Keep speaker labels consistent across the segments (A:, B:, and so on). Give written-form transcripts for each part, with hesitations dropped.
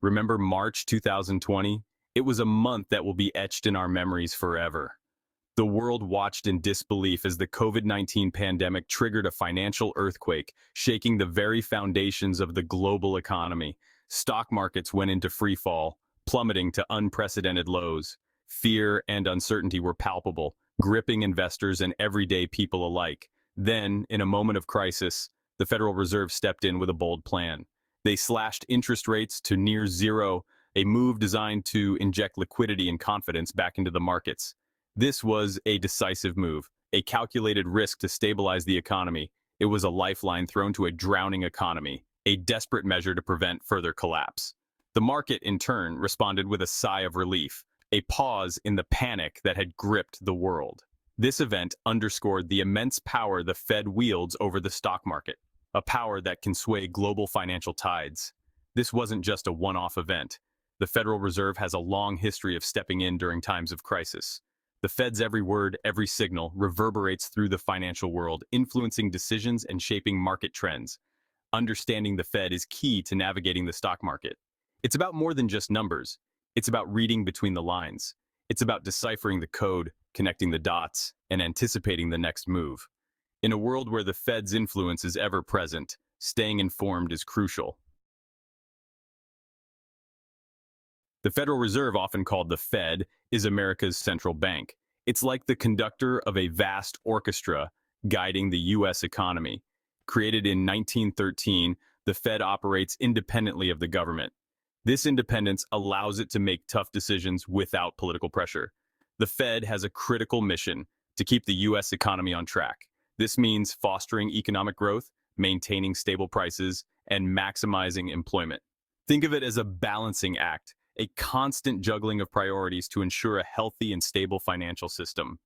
A: Remember March 2020? It was a month that will be etched in our memories forever. The world watched in disbelief as the COVID-19 pandemic triggered a financial earthquake, shaking the very foundations of the global economy. Stock markets went into free fall, plummeting to unprecedented lows. Fear and uncertainty were palpable, gripping investors and everyday people alike. Then, in a moment of crisis, the Federal Reserve stepped in with a bold plan. They slashed interest rates to near zero, a move designed to inject liquidity and confidence back into the markets. This was a decisive move, a calculated risk to stabilize the economy. It was a lifeline thrown to a drowning economy, a desperate measure to prevent further collapse. The market, in turn, responded with a sigh of relief, a pause in the panic that had gripped the world. This event underscored the immense power the Fed wields over the stock market, a power that can sway global financial tides. This wasn't just a one-off event. The Federal Reserve has a long history of stepping in during times of crisis. The Fed's every word, every signal, reverberates through the financial world, influencing decisions and shaping market trends. Understanding the Fed is key to navigating the stock market. It's about more than just numbers. It's about reading between the lines. It's about deciphering the code, connecting the dots, and anticipating the next move. In a world where the Fed's influence is ever present, staying informed is crucial. The Federal Reserve, often called the Fed, is America's central bank. It's like the conductor of a vast orchestra guiding the U.S. economy. Created in 1913, the Fed operates independently of the government. This independence allows it to make tough decisions without political pressure. The Fed has a critical mission to keep the U.S. economy on track. This means fostering economic growth, maintaining stable prices, and maximizing employment. Think of it as a balancing act, a constant juggling of priorities to ensure a healthy and stable financial system.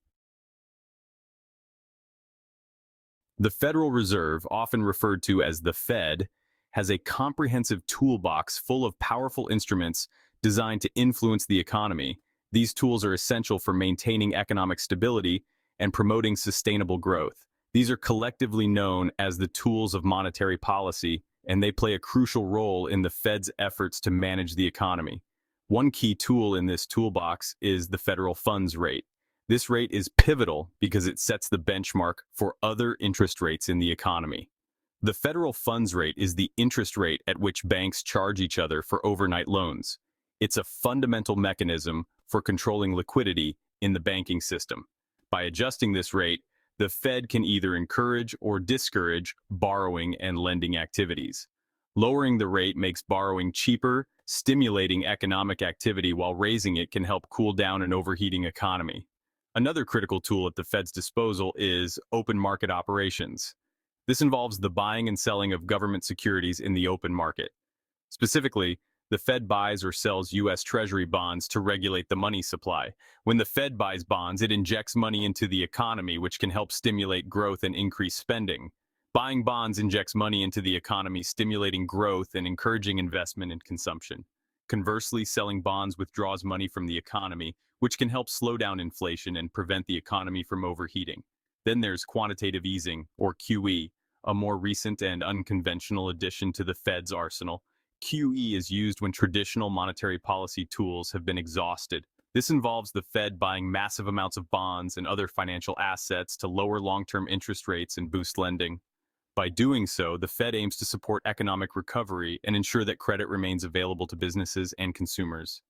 A: The Federal Reserve, often referred to as the Fed, has a comprehensive toolbox full of powerful instruments designed to influence the economy. These tools are essential for maintaining economic stability and promoting sustainable growth. These are collectively known as the tools of monetary policy, and they play a crucial role in the Fed's efforts to manage the economy. One key tool in this toolbox is the federal funds rate. This rate is pivotal because it sets the benchmark for other interest rates in the economy. The federal funds rate is the interest rate at which banks charge each other for overnight loans. It's a fundamental mechanism for controlling liquidity in the banking system. By adjusting this rate, the Fed can either encourage or discourage borrowing and lending activities. Lowering the rate makes borrowing cheaper, stimulating economic activity, while raising it can help cool down an overheating economy. Another critical tool at the Fed's disposal is open market operations. This involves the buying and selling of government securities in the open market. Specifically, the Fed buys or sells U.S. Treasury bonds to regulate the money supply. When the Fed buys bonds, it injects money into the economy, which can help stimulate growth and increase spending. Buying bonds injects money into the economy, stimulating growth and encouraging investment and consumption. Conversely, selling bonds withdraws money from the economy, which can help slow down inflation and prevent the economy from overheating. Then there's quantitative easing, or QE, a more recent and unconventional addition to the Fed's arsenal. QE is used when traditional monetary policy tools have been exhausted. This involves the Fed buying massive amounts of bonds and other financial assets to lower long-term interest rates and boost lending. By doing so, the Fed aims to support economic recovery and ensure that credit remains available to businesses and consumers.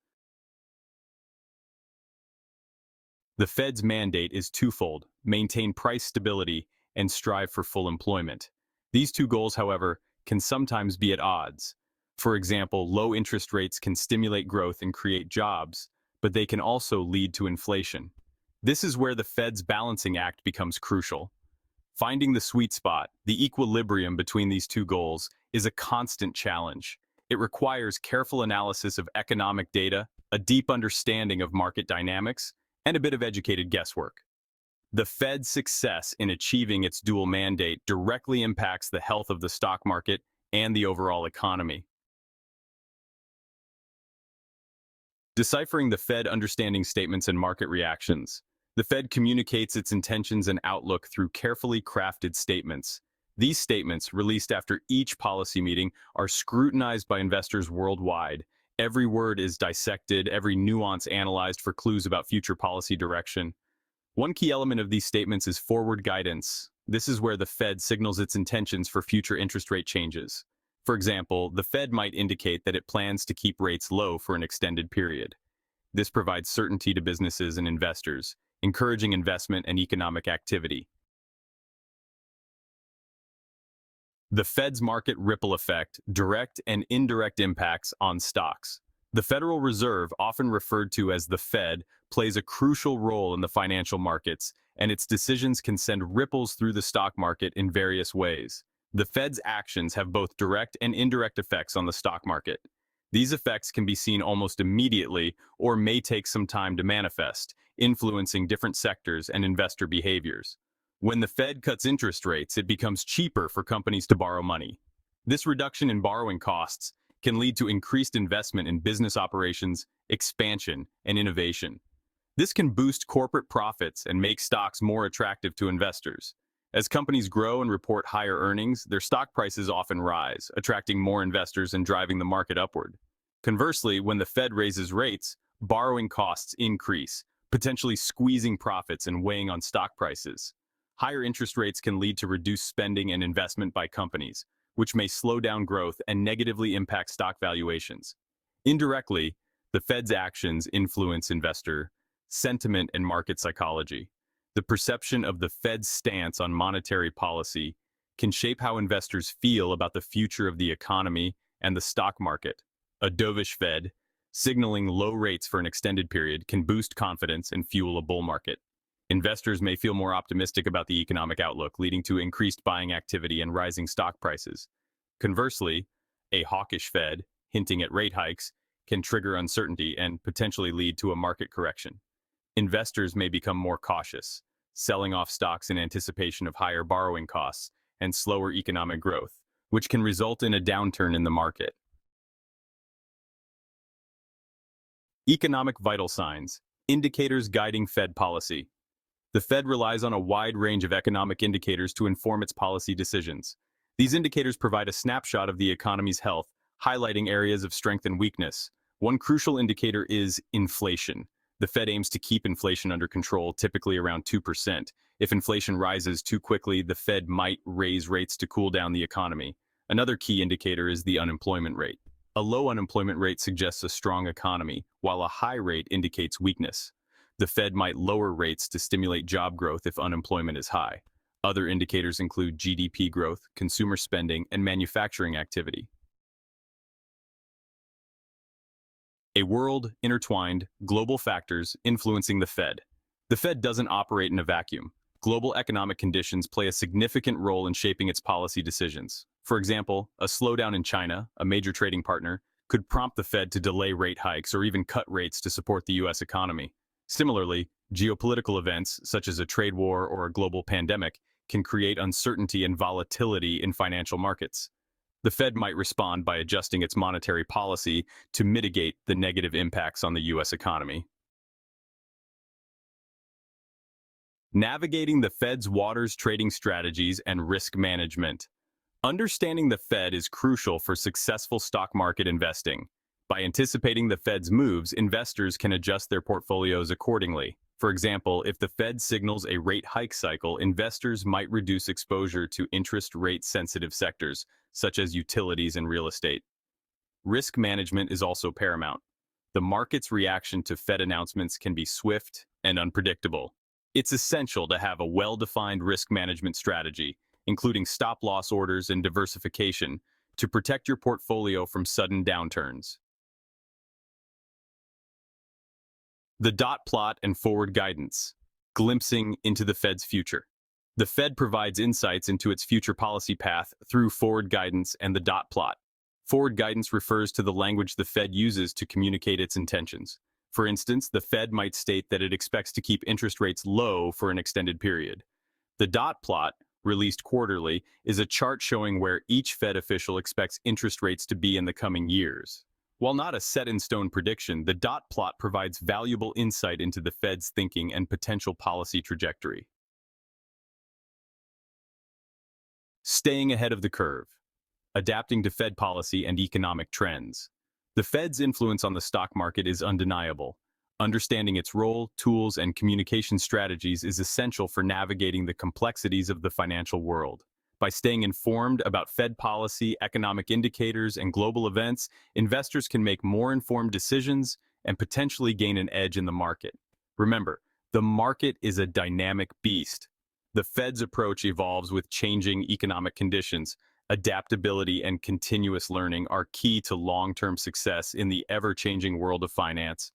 A: The Fed's mandate is twofold: maintain price stability and strive for full employment. These two goals, however, can sometimes be at odds. For example, low interest rates can stimulate growth and create jobs, but they can also lead to inflation. This is where the Fed's balancing act becomes crucial. Finding the sweet spot, the equilibrium between these two goals, is a constant challenge. It requires careful analysis of economic data, a deep understanding of market dynamics, and a bit of educated guesswork. The Fed's success in achieving its dual mandate directly impacts the health of the stock market and the overall economy. Deciphering the Fed, understanding statements and market reactions. The Fed communicates its intentions and outlook through carefully crafted statements. These statements, released after each policy meeting, are scrutinized by investors worldwide, Every word is dissected, every nuance analyzed for clues about future policy direction. One key element of these statements is forward guidance. This is where the Fed signals its intentions for future interest rate changes. For example, the Fed might indicate that it plans to keep rates low for an extended period. This provides certainty to businesses and investors, encouraging investment and economic activity. The Fed's market ripple effect, direct and indirect impacts on stocks. The Federal Reserve, often referred to as the Fed, plays a crucial role in the financial markets, and its decisions can send ripples through the stock market in various ways. The Fed's actions have both direct and indirect effects on the stock market. These effects can be seen almost immediately or may take some time to manifest, influencing different sectors and investor behaviors. When the Fed cuts interest rates, it becomes cheaper for companies to borrow money. This reduction in borrowing costs can lead to increased investment in business operations, expansion, and innovation. This can boost corporate profits and make stocks more attractive to investors. As companies grow and report higher earnings, their stock prices often rise, attracting more investors and driving the market upward. Conversely, when the Fed raises rates, borrowing costs increase, potentially squeezing profits and weighing on stock prices. Higher interest rates can lead to reduced spending and investment by companies, which may slow down growth and negatively impact stock valuations. Indirectly, the Fed's actions influence investor sentiment and market psychology. The perception of the Fed's stance on monetary policy can shape how investors feel about the future of the economy and the stock market. A dovish Fed, signaling low rates for an extended period, can boost confidence and fuel a bull market. Investors may feel more optimistic about the economic outlook, leading to increased buying activity and rising stock prices. Conversely, a hawkish Fed, hinting at rate hikes, can trigger uncertainty and potentially lead to a market correction. Investors may become more cautious, selling off stocks in anticipation of higher borrowing costs and slower economic growth, which can result in a downturn in the market. Economic vital signs, indicators guiding Fed policy. The Fed relies on a wide range of economic indicators to inform its policy decisions. These indicators provide a snapshot of the economy's health, highlighting areas of strength and weakness. One crucial indicator is inflation. The Fed aims to keep inflation under control, typically around 2%. If inflation rises too quickly, the Fed might raise rates to cool down the economy. Another key indicator is the unemployment rate. A low unemployment rate suggests a strong economy, while a high rate indicates weakness. The Fed might lower rates to stimulate job growth if unemployment is high. Other indicators include GDP growth, consumer spending, and manufacturing activity. A world, intertwined, global factors influencing the Fed. The Fed doesn't operate in a vacuum. Global economic conditions play a significant role in shaping its policy decisions. For example, a slowdown in China, a major trading partner, could prompt the Fed to delay rate hikes or even cut rates to support the U.S. economy. Similarly, geopolitical events, such as a trade war or a global pandemic, can create uncertainty and volatility in financial markets. The Fed might respond by adjusting its monetary policy to mitigate the negative impacts on the U.S. economy. Navigating the Fed's waters, trading strategies, and risk management. Understanding the Fed is crucial for successful stock market investing. By anticipating the Fed's moves, investors can adjust their portfolios accordingly. For example, if the Fed signals a rate hike cycle, investors might reduce exposure to interest rate-sensitive sectors, such as utilities and real estate. Risk management is also paramount. The market's reaction to Fed announcements can be swift and unpredictable. It's essential to have a well-defined risk management strategy, including stop-loss orders and diversification, to protect your portfolio from sudden downturns. The dot plot and forward guidance, glimpsing into the Fed's future. The Fed provides insights into its future policy path through forward guidance and the dot plot. Forward guidance refers to the language the Fed uses to communicate its intentions. For instance, the Fed might state that it expects to keep interest rates low for an extended period. The dot plot, released quarterly, is a chart showing where each Fed official expects interest rates to be in the coming years. While not a set-in-stone prediction, the dot plot provides valuable insight into the Fed's thinking and potential policy trajectory. Staying ahead of the curve. Adapting to Fed policy and economic trends. The Fed's influence on the stock market is undeniable. Understanding its role, tools, and communication strategies is essential for navigating the complexities of the financial world. By staying informed about Fed policy, economic indicators, and global events, investors can make more informed decisions and potentially gain an edge in the market. Remember, the market is a dynamic beast. The Fed's approach evolves with changing economic conditions. Adaptability and continuous learning are key to long-term success in the ever-changing world of finance.